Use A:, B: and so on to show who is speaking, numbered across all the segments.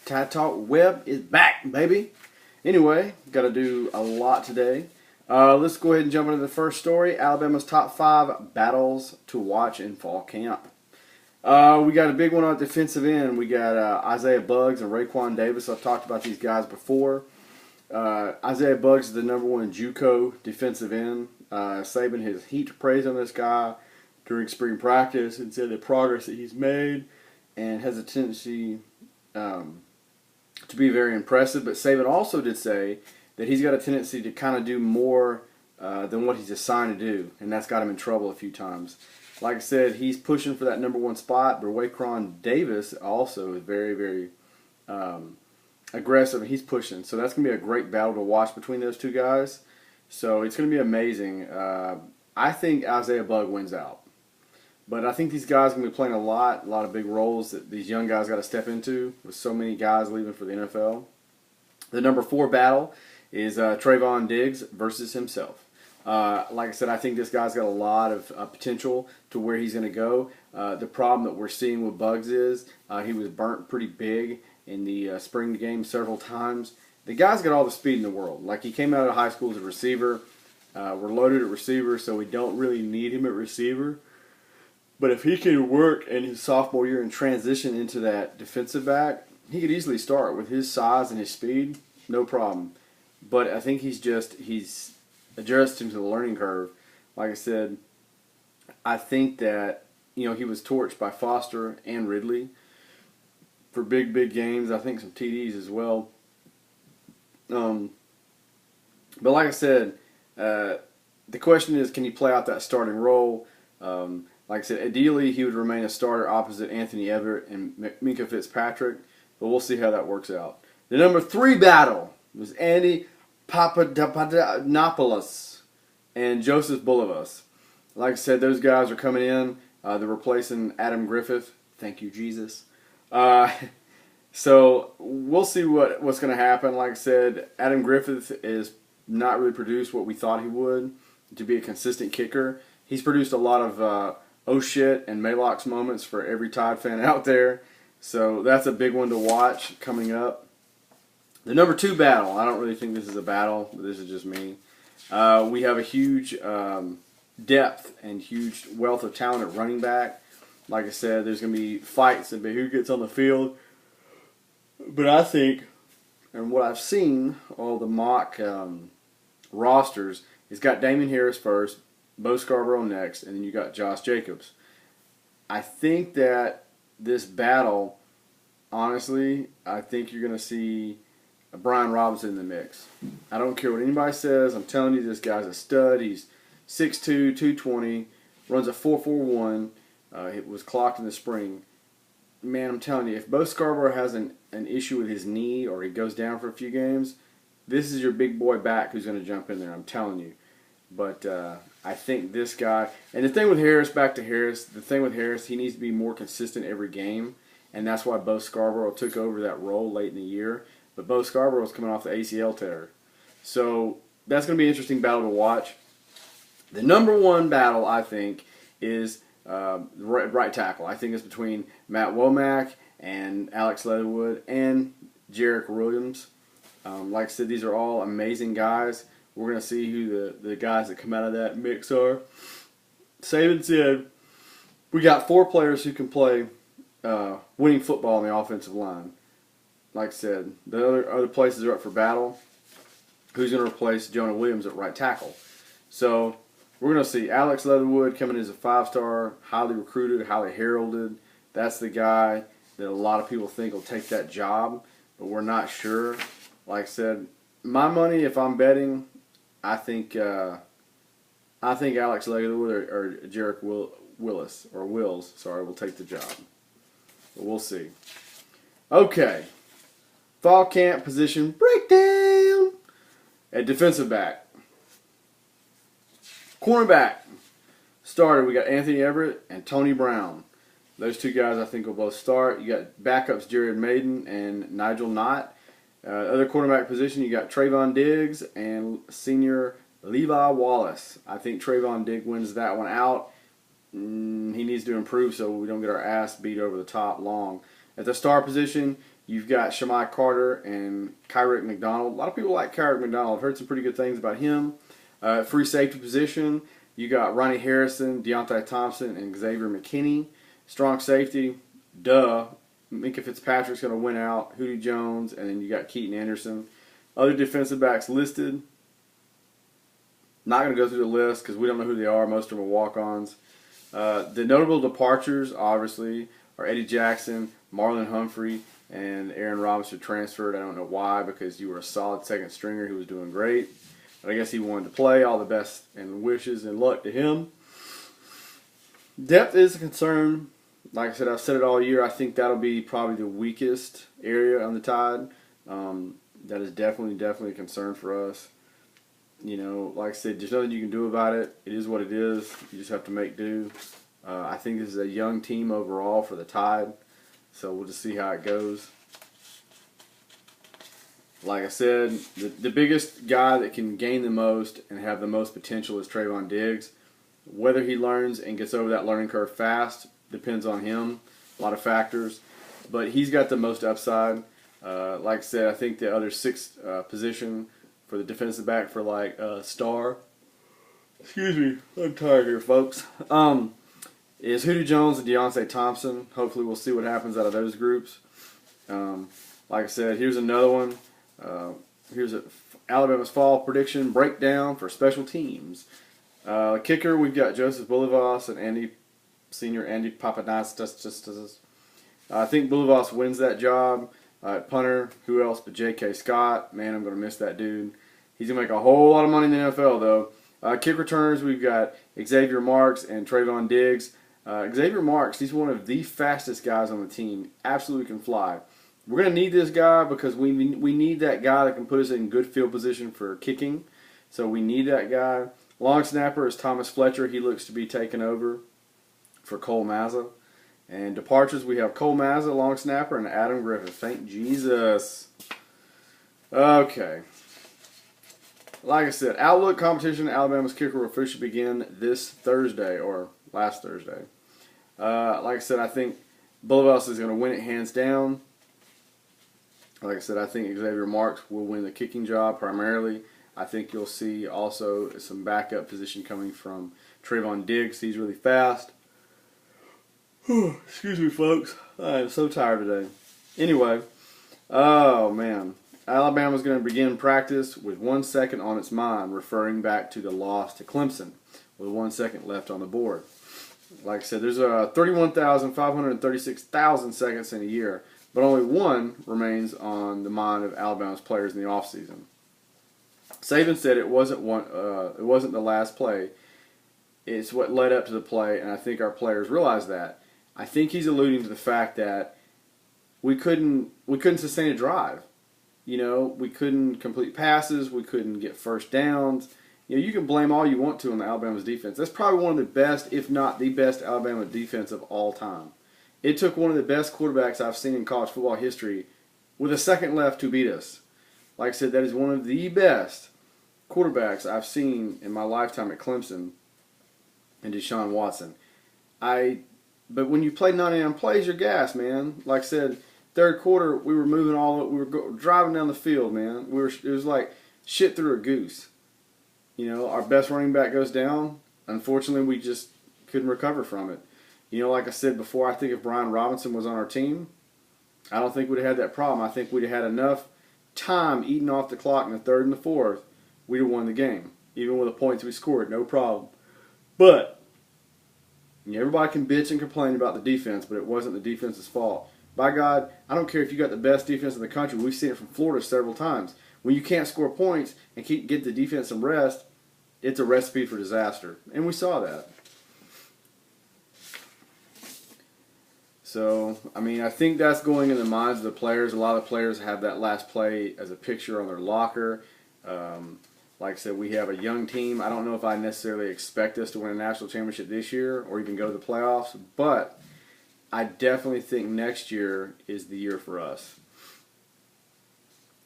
A: Tad Talk. Webb is back, baby. Anyway, got to do a lot today. Let's go ahead and jump into the first story. Alabama's top 5 battles to watch in fall camp. We got a big one on defensive end. We got Isaiah Buggs and Raekwon Davis. I've talked about these guys before. Isaiah Buggs is the #1 JUCO defensive end. Saban has heaped to praise on this guy during spring practice and said the progress that he's made and has a tendency to be very impressive. But Saban also did say that he's got a tendency to kind of do more than what he's assigned to do, and that's got him in trouble a few times. Like I said, he's pushing for that #1 spot, but Raekwon Davis also is very, very aggressive, and he's pushing. So that's going to be a great battle to watch between those two guys. So it's going to be amazing. I think Isaiah Buggs wins out. But I think these guys are going to be playing a lot of big roles that these young guys got to step into with so many guys leaving for the NFL. The #4 battle is Trayvon Diggs versus himself. Like I said, I think this guy's got a lot of potential to where he's going to go. The problem that we're seeing with Buggs is he was burnt pretty big in the spring game several times. The guy's got all the speed in the world. Like, he came out of high school as a receiver. We're loaded at receiver, so we don't really need him at receiver. But if he can work in his sophomore year and transition into that defensive back, he could easily start with his size and his speed, no problem. But I think he's adjusting to the learning curve. Like I said, I think that he was torched by Foster and Ridley for big games. I think some TDs as well. But like I said, the question is, can he play out that starting role? Like I said, ideally he would remain a starter opposite Anthony Everett and Minkah Fitzpatrick, but we'll see how that works out. The #3 battle was Andy Papadopoulos and Joseph Bulovas. Like I said, those guys are coming in. They're replacing Adam Griffith. Thank you, Jesus. So we'll see what's going to happen. Like I said, Adam Griffith is not really produced what we thought he would to be a consistent kicker. He's produced a lot of oh shit and Maylocks moments for every Tide fan out there. So that's a big one to watch coming up. The #2 battle, I don't really think this is a battle, but this is just me. We have a huge depth and huge wealth of talent at running back. Like I said, there's going to be fights about who gets on the field. But I think, and what I've seen, all the mock rosters, it's got Damien Harris first, Bo Scarborough next, and then you got Josh Jacobs. I think that this battle, honestly, I think you're going to see Brian Robinson in the mix. I don't care what anybody says. I'm telling you, this guy's a stud. He's 6'2", 220, runs a 4.41. It was clocked in the spring. Man, I'm telling you, if Bo Scarborough has an issue with his knee or he goes down for a few games, this is your big boy back who's going to jump in there. I'm telling you. But I think this guy, and the thing with Harris, back to Harris, he needs to be more consistent every game, and that's why Bo Scarborough took over that role late in the year. But Bo Scarborough is coming off the ACL tear. So that's going to be an interesting battle to watch. The #1 battle, I think, is right tackle. I think it's between Matt Womack and Alex Leatherwood and Jarek Williams. Like I said, these are all amazing guys. We're going to see who the guys that come out of that mix are. Saban said, we got 4 players who can play winning football on the offensive line. Like I said, the other places are up for battle. Who's going to replace Jonah Williams at right tackle? So we're going to see Alex Leatherwood coming as a 5-star, highly recruited, highly heralded. That's the guy that a lot of people think will take that job, but we're not sure. Like I said, my money, if I'm betting, I think Alex Leatherwood or Jarek Wills will take the job. But we'll see. Okay. Fall camp position breakdown. At defensive back. Cornerback. Starter, we got Anthony Everett and Tony Brown. Those two guys I think will both start. You got backups Jared Maiden and Nigel Knott. Other quarterback position, you got Trayvon Diggs and senior Levi Wallace. I think Trayvon Diggs wins that one out. He needs to improve so we don't get our ass beat over the top long. At the star position, You've got Shamai Carter and Kyrick McDonald. A lot of people like Kyrick McDonald. I've heard some pretty good things about him. Free safety position, you got Ronnie Harrison, Deontay Thompson, and Xavier McKinney. Strong safety, duh. Minka Fitzpatrick's going to win out. Hootie Jones, and then you got Keaton Anderson. Other defensive backs listed. Not going to go through the list because we don't know who they are. Most of them are walk-ons. The notable departures, obviously, are Eddie Jackson, Marlon Humphrey, and Aaron Robinson transferred. I don't know why, because you were a solid second stringer who was doing great. But I guess he wanted to play. All the best and wishes and luck to him. Depth is a concern. Like I said, I've said it all year. I think that'll be probably the weakest area on the Tide. That is definitely a concern for us. You know, like I said, there's nothing you can do about it. It is what it is. You just have to make do. I think this is a young team overall for the Tide. So we'll just see how it goes. Like I said, the biggest guy that can gain the most and have the most potential is Trayvon Diggs. Whether he learns and gets over that learning curve fast depends on him. A lot of factors. But he's got the most upside. Like I said, I think the other sixth position for the defensive back for Star. Excuse me, I'm tired here, folks. Is Hootie Jones and Deontay Thompson. Hopefully we'll see what happens out of those groups. Like I said, here's another one. Here's Alabama's fall prediction breakdown for special teams. Kicker, we've got Joseph Bulivas and Senior Andy Papadakis. I think Bulivas wins that job. Punter, who else but J.K. Scott? Man, I'm going to miss that dude. He's going to make a whole lot of money in the NFL, though. Kick returners, we've got Xavier Marks and Trayvon Diggs. Xavier Marks, he's one of the fastest guys on the team. Absolutely can fly. We're going to need this guy because we need that guy that can put us in good field position for kicking. So we need that guy. Long snapper is Thomas Fletcher. He looks to be taking over for Cole Mazza. And departures, we have Cole Mazza, long snapper, and Adam Griffith. Thank Jesus. Okay. Like I said, Outlook competition, Alabama's kicker will officially begin this Thursday, or last Thursday. Like I said, I think Bulivas is going to win it hands down. Like I said, I think Xavier Marks will win the kicking job primarily. I think you'll see also some backup position coming from Trayvon Diggs. He's really fast. Excuse me, folks. I am so tired today. Anyway, oh man. Alabama's going to begin practice with 1 second on its mind, referring back to the loss to Clemson with 1 second left on the board. Like I said, there's 31,536,000 seconds in a year, but only one remains on the mind of Alabama's players in the offseason. Saban said it wasn't the last play. It's what led up to the play, and I think our players realize that. I think he's alluding to the fact that we couldn't sustain a drive. You know, we couldn't complete passes. We couldn't get first downs. You know, you can blame all you want to on the Alabama's defense. That's probably one of the best, if not the best, Alabama defense of all time. It took one of the best quarterbacks I've seen in college football history with a second left to beat us. Like I said, that is one of the best quarterbacks I've seen in my lifetime at Clemson and Deshaun Watson. But when you play 99 plays, you're gassed, man. Like I said, third quarter, we were moving driving down the field, man. It was like shit through a goose. You know, our best running back goes down. Unfortunately, we just couldn't recover from it. You know, like I said before, I think if Brian Robinson was on our team, I don't think we'd have had that problem. I think we'd have had enough time eating off the clock in the third and the fourth. We'd have won the game, even with the points we scored, no problem. But everybody can bitch and complain about the defense, but it wasn't the defense's fault. By God, I don't care if you got the best defense in the country. We've seen it from Florida several times. When you can't score points and get the defense some rest, it's a recipe for disaster. And we saw that. So, I mean, I think that's going in the minds of the players. A lot of players have that last play as a picture on their locker. Like I said, we have a young team. I don't know if I necessarily expect us to win a national championship this year or even go to the playoffs, but I definitely think next year is the year for us.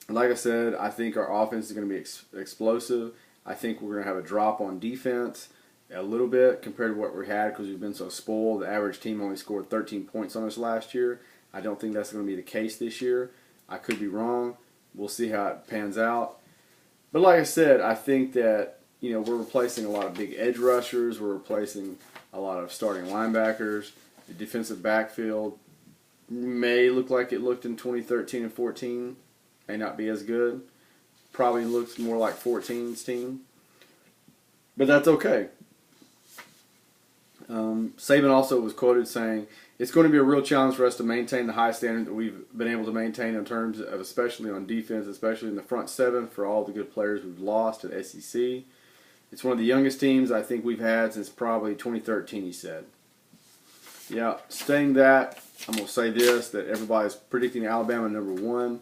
A: Like I said, I think our offense is going to be explosive. I think we're going to have a drop on defense a little bit compared to what we had because we've been so spoiled. The average team only scored 13 points on us last year. I don't think that's going to be the case this year. I could be wrong. We'll see how it pans out. But like I said, I think that we're replacing a lot of big edge rushers. We're replacing a lot of starting linebackers. The defensive backfield may look like it looked in 2013 and 14. May not be as good. Probably looks more like 14's team. But that's okay. Saban also was quoted saying, "It's going to be a real challenge for us to maintain the high standard that we've been able to maintain in terms of, especially on defense, especially in the front seven, for all the good players we've lost at SEC. It's one of the youngest teams I think we've had since probably 2013, he said. Yeah, saying that, I'm going to say this, that everybody's predicting Alabama #1.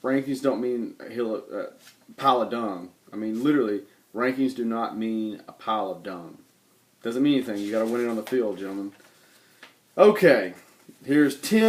A: Rankings don't mean a pile of dung. I mean, literally, rankings do not mean a pile of dung. Doesn't mean anything. You got to win it on the field, gentlemen. Okay, here's 10.